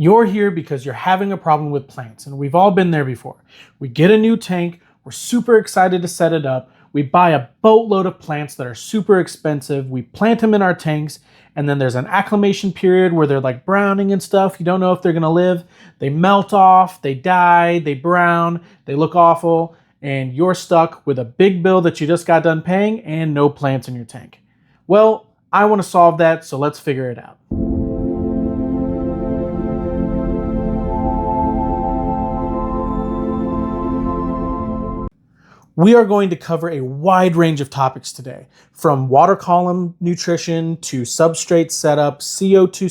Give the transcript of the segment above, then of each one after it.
You're here because you're having a problem with plants, and we've all been there before. We get a new tank, we're super excited to set it up, we buy a boatload of plants that are super expensive, we plant them in our tanks, and then there's an acclimation period where they're like browning and stuff. You don't know if they're gonna live. They melt off, they die, they brown, they look awful, and you're stuck with a big bill that you just got done paying and no plants in your tank. Well, I want to solve that, so let's figure it out. We are going to cover a wide range of topics today, from water column nutrition to substrate setup, CO2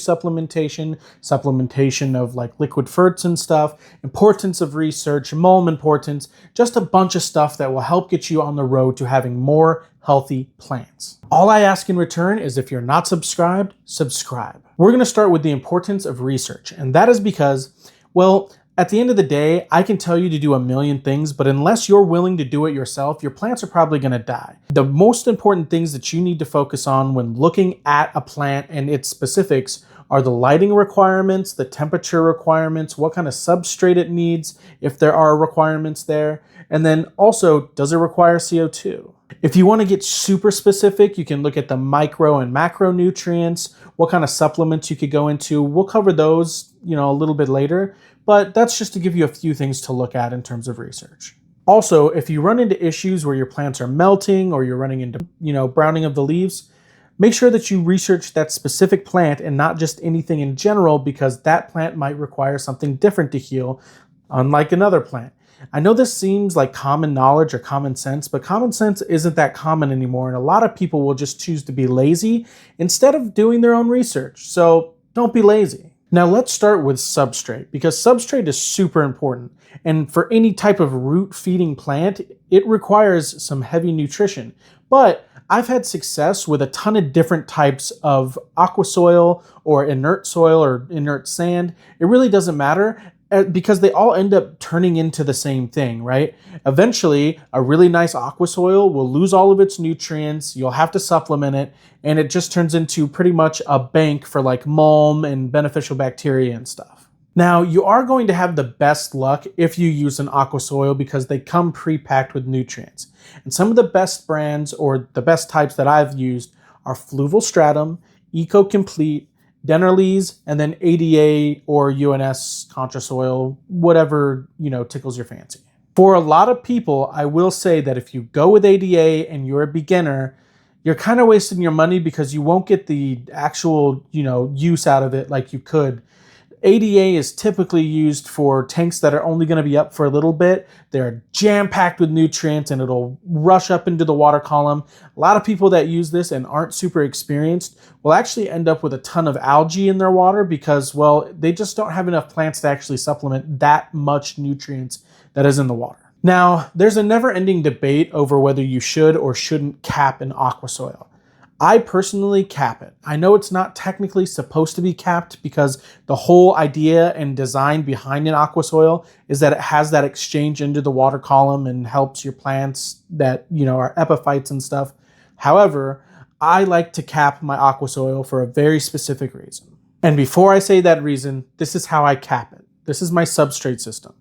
supplementation of like liquid ferts and stuff, importance of research, mulm importance, just a bunch of stuff that will help get you on the road to having more healthy plants. All I ask in return is if you're not subscribed, subscribe. We're going to start with the importance of research, and that is because, well, at the end of the day, I can tell you to do a million things, but unless you're willing to do it yourself, your plants are probably going to die. The most important things that you need to focus on when looking at a plant and its specifics are the lighting requirements, the temperature requirements, what kind of substrate it needs, if there are requirements there, and then also, does it require CO2? If you want to get super specific, you can look at the micro and macronutrients, what kind of supplements you could go into. We'll cover those, a little bit later, but that's just to give you a few things to look at in terms of research. Also, if you run into issues where your plants are melting or you're running into, browning of the leaves, make sure that you research that specific plant and not just anything in general, because that plant might require something different to heal, unlike another plant. I know this seems like common knowledge or common sense, but common sense isn't that common anymore, and a lot of people will just choose to be lazy instead of doing their own research. So don't be lazy. Now let's start with substrate, because substrate is super important. And for any type of root feeding plant, it requires some heavy nutrition. But I've had success with a ton of different types of aqua soil or inert sand. It really doesn't matter, because they all end up turning into the same thing, right? Eventually, a really nice aqua soil will lose all of its nutrients, you'll have to supplement it, and it just turns into pretty much a bank for like mulm and beneficial bacteria and stuff. Now, you are going to have the best luck if you use an aqua soil because they come pre-packed with nutrients. And some of the best brands or the best types that I've used are Fluval Stratum, Eco Complete, Dennerle's, and then ADA or UNS Contra Soil, whatever, tickles your fancy. For a lot of people, I will say that if you go with ADA and you're a beginner, you're kind of wasting your money because you won't get the actual, use out of it like you could. ADA is typically used for tanks that are only going to be up for a little bit. They're jam-packed with nutrients and it'll rush up into the water column. A lot of people that use this and aren't super experienced will actually end up with a ton of algae in their water because, well, they just don't have enough plants to actually supplement that much nutrients that is in the water. Now, there's a never-ending debate over whether you should or shouldn't cap an aqua soil. I personally cap it. I know it's not technically supposed to be capped because the whole idea and design behind an aqua soil is that it has that exchange into the water column and helps your plants that, are epiphytes and stuff. However, I like to cap my aqua soil for a very specific reason. And before I say that reason, this is how I cap it. This is my substrate system.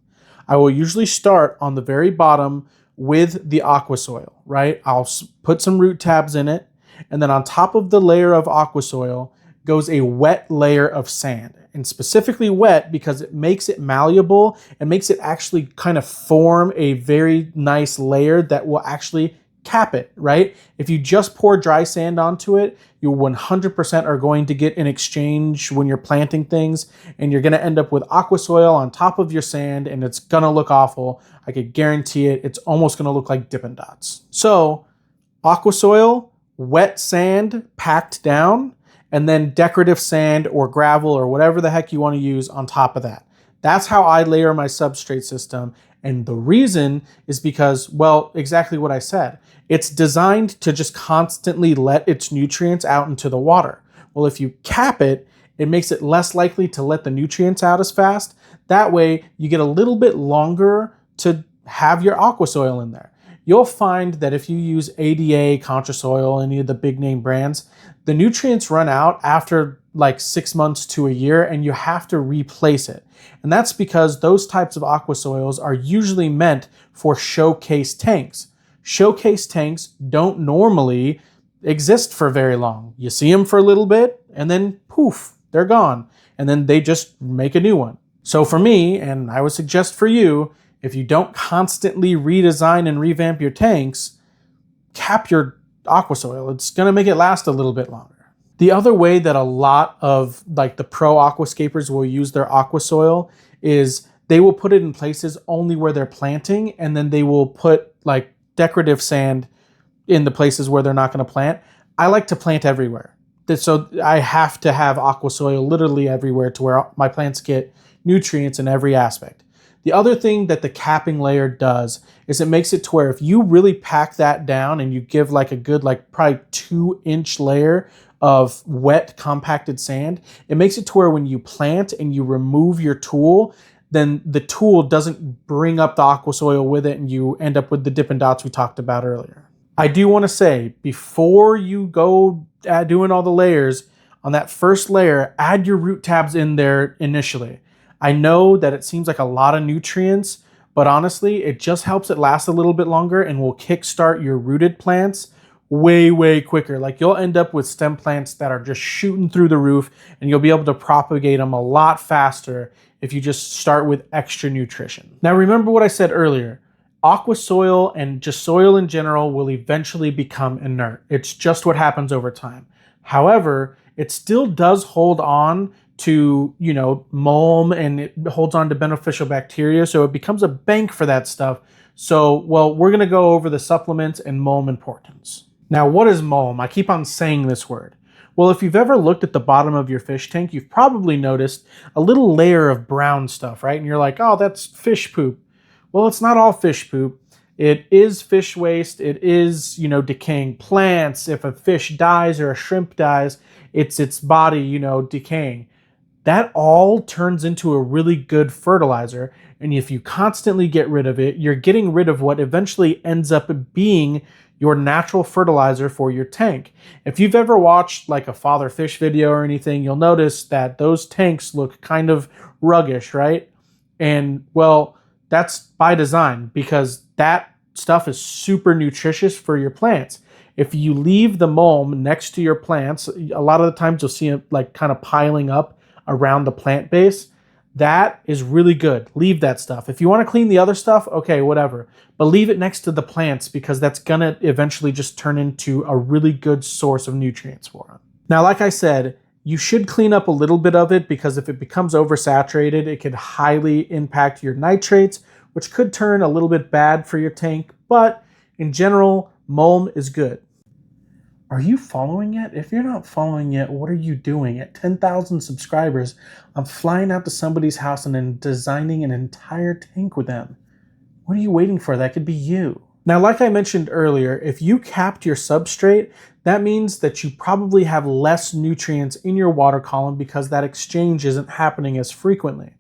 I will usually start on the very bottom with the aqua soil, right? I'll put some root tabs in it. And then on top of the layer of aqua soil goes a wet layer of sand. And specifically wet because it makes it malleable and makes it actually kind of form a very nice layer that will actually cap it, right? If you just pour dry sand onto it, you 100% are going to get an exchange when you're planting things, and you're going to end up with aqua soil on top of your sand, and it's going to look awful. I could guarantee it. It's almost going to look like Dippin' Dots. So aqua soil, wet sand packed down, and then decorative sand or gravel or whatever the heck you want to use on top of that. That's how I layer my substrate system. And the reason is because, well, exactly what I said. It's designed to just constantly let its nutrients out into the water. Well, if you cap it, it makes it less likely to let the nutrients out as fast. That way, you get a little bit longer to have your aqua soil in there. you'll find that if you use ADA, ContraSoil, any of the big name brands, the nutrients run out after like 6 months to a year and you have to replace it. And that's because those types of aqua soils are usually meant for showcase tanks. Showcase tanks don't normally exist for very long. You see them for a little bit and then poof, they're gone. And then they just make a new one. So for me, and I would suggest for you, if you don't constantly redesign and revamp your tanks, cap your aqua soil. It's going to make it last a little bit longer. The other way that a lot of like the pro aquascapers will use their aqua soil is they will put it in places only where they're planting, and then they will put like decorative sand in the places where they're not going to plant. I like to plant everywhere. So I have to have aqua soil literally everywhere to where my plants get nutrients in every aspect. The other thing that the capping layer does is it makes it to where if you really pack that down and you give like a good, like probably 2-inch layer of wet compacted sand, it makes it to where when you plant and you remove your tool, then the tool doesn't bring up the aqua soil with it and you end up with the Dippin' Dots we talked about earlier. I do want to say, before you go doing all the layers, on that first layer, add your root tabs in there initially. I know that it seems like a lot of nutrients, but honestly, it just helps it last a little bit longer and will kickstart your rooted plants way, way quicker. Like you'll end up with stem plants that are just shooting through the roof and you'll be able to propagate them a lot faster if you just start with extra nutrition. Now, remember what I said earlier. Aqua soil and just soil in general will eventually become inert. It's just what happens over time. However, it still does hold on to, mulm, and it holds on to beneficial bacteria, so it becomes a bank for that stuff. So, well, we're going to go over the supplements and mulm importance. Now, what is mulm? I keep on saying this word. Well, if you've ever looked at the bottom of your fish tank, you've probably noticed a little layer of brown stuff, right? And you're like, oh, that's fish poop. Well, it's not all fish poop. It is fish waste. It is, decaying plants. If a fish dies or a shrimp dies, it's its body, decaying. That all turns into a really good fertilizer. And if you constantly get rid of it, you're getting rid of what eventually ends up being your natural fertilizer for your tank. If you've ever watched like a father fish video or anything, you'll notice that those tanks look kind of ruggish, right? And well, that's by design because that stuff is super nutritious for your plants. If you leave the mulm next to your plants, a lot of the times you'll see it like kind of piling up around the plant base. That is really good. Leave that stuff. If you want to clean the other stuff, okay, whatever. But leave it next to the plants because that's going to eventually just turn into a really good source of nutrients for them. Now, like I said, you should clean up a little bit of it because if it becomes oversaturated, it could highly impact your nitrates, which could turn a little bit bad for your tank. But in general, mulm is good. Are you following yet? If you're not following yet, what are you doing? At 10,000 subscribers, I'm flying out to somebody's house and then designing an entire tank with them. What are you waiting for? That could be you. Now, like I mentioned earlier, if you capped your substrate, that means that you probably have less nutrients in your water column because that exchange isn't happening as frequently.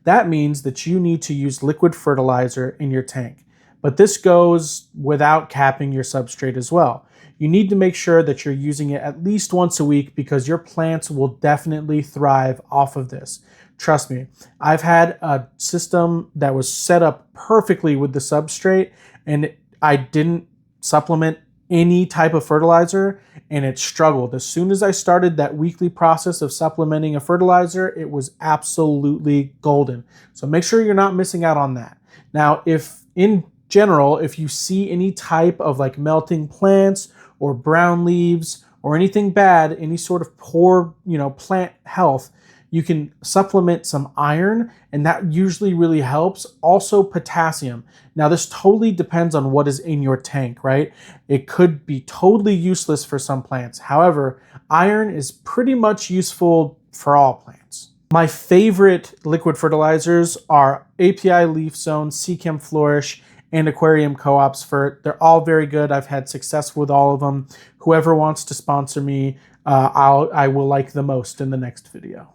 That means that you need to use liquid fertilizer in your tank. But this goes without capping your substrate as well. You need to make sure that you're using it at least once a week because your plants will definitely thrive off of this. Trust me, I've had a system that was set up perfectly with the substrate and I didn't supplement any type of fertilizer and it struggled. As soon as I started that weekly process of supplementing a fertilizer, it was absolutely golden. So make sure you're not missing out on that. Now, if in general, if you see any type of like melting plants or brown leaves or anything bad, any sort of poor, plant health, you can supplement some iron and that usually really helps. Also potassium. Now this totally depends on what is in your tank, right? It could be totally useless for some plants. However, iron is pretty much useful for all plants. My favorite liquid fertilizers are API Leaf Zone, Seachem Flourish, and Aquarium Co-ops. They're all very good. I've had success with all of them. Whoever wants to sponsor me, I will like the most in the next video.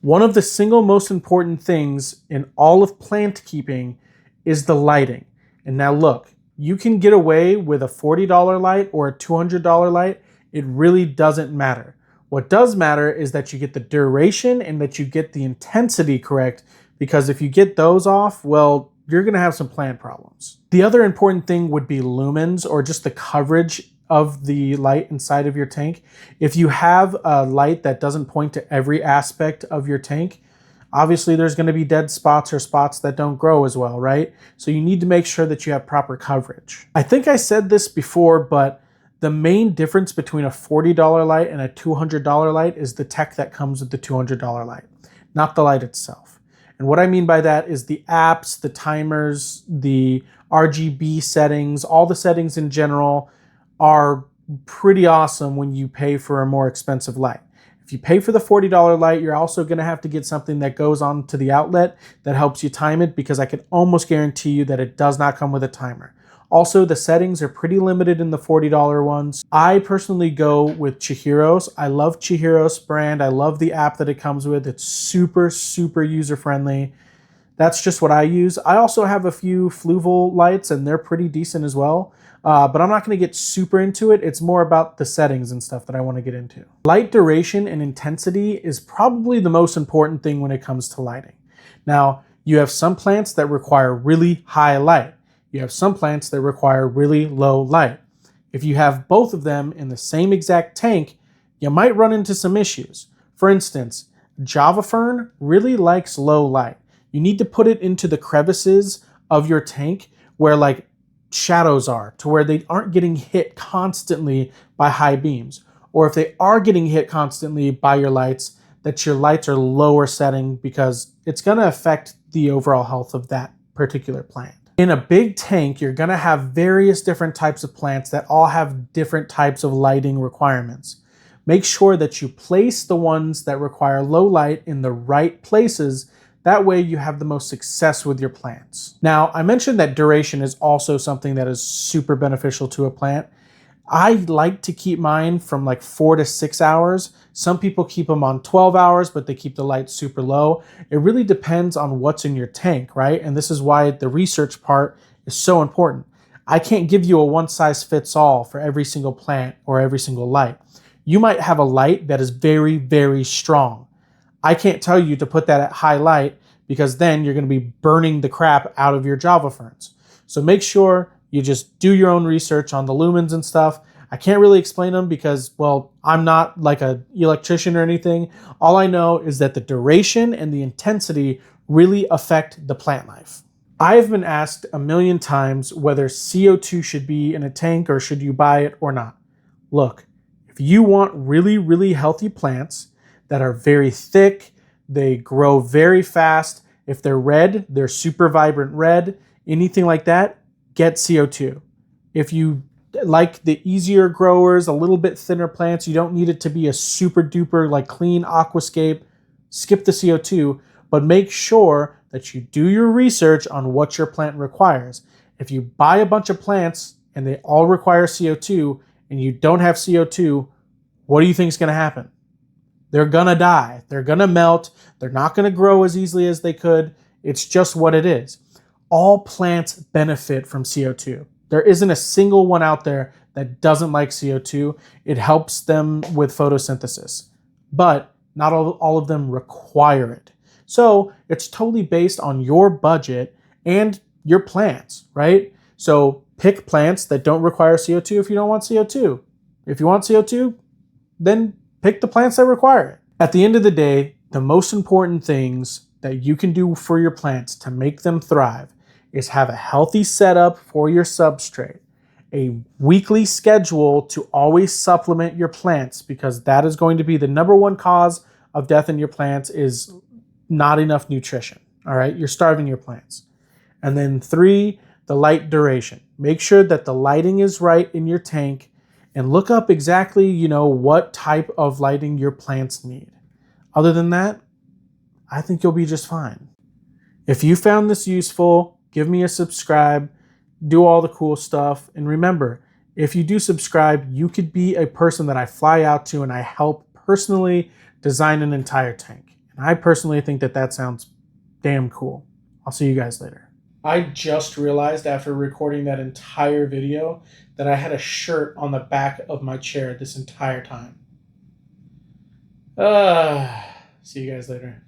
One of the single most important things in all of plant keeping is the lighting. And now look, You can get away with a $40 light or a $200 light. It really doesn't matter. What does matter is that you get the duration and that you get the intensity correct, because if you get those off, well, you're gonna have some plant problems. The other important thing would be lumens, or just the coverage of the light inside of your tank. If you have a light that doesn't point to every aspect of your tank, obviously there's going to be dead spots or spots that don't grow as well, right? So you need to make sure that you have proper coverage. I think I said this before, but the main difference between a $40 light and a $200 light is the tech that comes with the $200 light, not the light itself. And what I mean by that is the apps, the timers, the RGB settings, all the settings in general are pretty awesome when you pay for a more expensive light. If you pay for the $40 light, you're also going to have to get something that goes on to the outlet that helps you time it, because I can almost guarantee you that it does not come with a timer. Also, the settings are pretty limited in the $40 ones. I personally go with Chihiro's. I love Chihiro's brand. I love the app that it comes with. It's super, super user-friendly. That's just what I use. I also have a few Fluval lights, and they're pretty decent as well. But I'm not going to get super into it. It's more about the settings and stuff that I want to get into. Light duration and intensity is probably the most important thing when it comes to lighting. Now, you have some plants that require really high light. You have some plants that require really low light. If you have both of them in the same exact tank, you might run into some issues. For instance, Java Fern really likes low light. You need to put it into the crevices of your tank where like shadows are, to where they aren't getting hit constantly by high beams. Or if they are getting hit constantly by your lights, that your lights are lower setting, because it's going to affect the overall health of that particular plant. In a big tank, you're going to have various different types of plants that all have different types of lighting requirements. Make sure that you place the ones that require low light in the right places. That way you have the most success with your plants. Now, I mentioned that duration is also something that is super beneficial to a plant. I like to keep mine from like 4 to 6 hours. Some people keep them on 12 hours, but they keep the light super low. It really depends on what's in your tank, right? And this is why the research part is so important. I can't give you a one size fits all for every single plant or every single light. You might have a light that is very, very strong. I can't tell you to put that at high light, because then you're going to be burning the crap out of your Java ferns. So make sure you just do your own research on the lumens and stuff. I can't really explain them because, well, I'm not like an electrician or anything. All I know is that the duration and the intensity really affect the plant life. I've been asked a million times whether CO2 should be in a tank or should you buy it or not. Look, if you want really, really healthy plants that are very thick, they grow very fast. If they're red, they're super vibrant red, anything like that, get CO2. If you like the easier growers, a little bit thinner plants, you don't need it to be a super duper like clean aquascape, skip the CO2, but make sure that you do your research on what your plant requires. If you buy a bunch of plants and they all require CO2 and you don't have CO2, what do you think is going to happen? They're going to die. They're going to melt. They're not going to grow as easily as they could. It's just what it is. All plants benefit from CO2. There isn't a single one out there that doesn't like CO2. It helps them with photosynthesis, but not all of them require it. So it's totally based on your budget and your plants, right? So pick plants that don't require CO2 if you don't want CO2. If you want CO2, then pick the plants that require it. At the end of the day, the most important things that you can do for your plants to make them thrive is have a healthy setup for your substrate, a weekly schedule to always supplement your plants, because that is going to be the number one cause of death in your plants is not enough nutrition. All right, you're starving your plants. And then 3, the light duration. Make sure that the lighting is right in your tank, and look up exactly, what type of lighting your plants need. Other than that, I think you'll be just fine. If you found this useful, give me a subscribe, do all the cool stuff. And remember, if you do subscribe, you could be a person that I fly out to and I help personally design an entire tank. And I personally think that sounds damn cool. I'll see you guys later. I just realized after recording that entire video that I had a shirt on the back of my chair this entire time. See you guys later.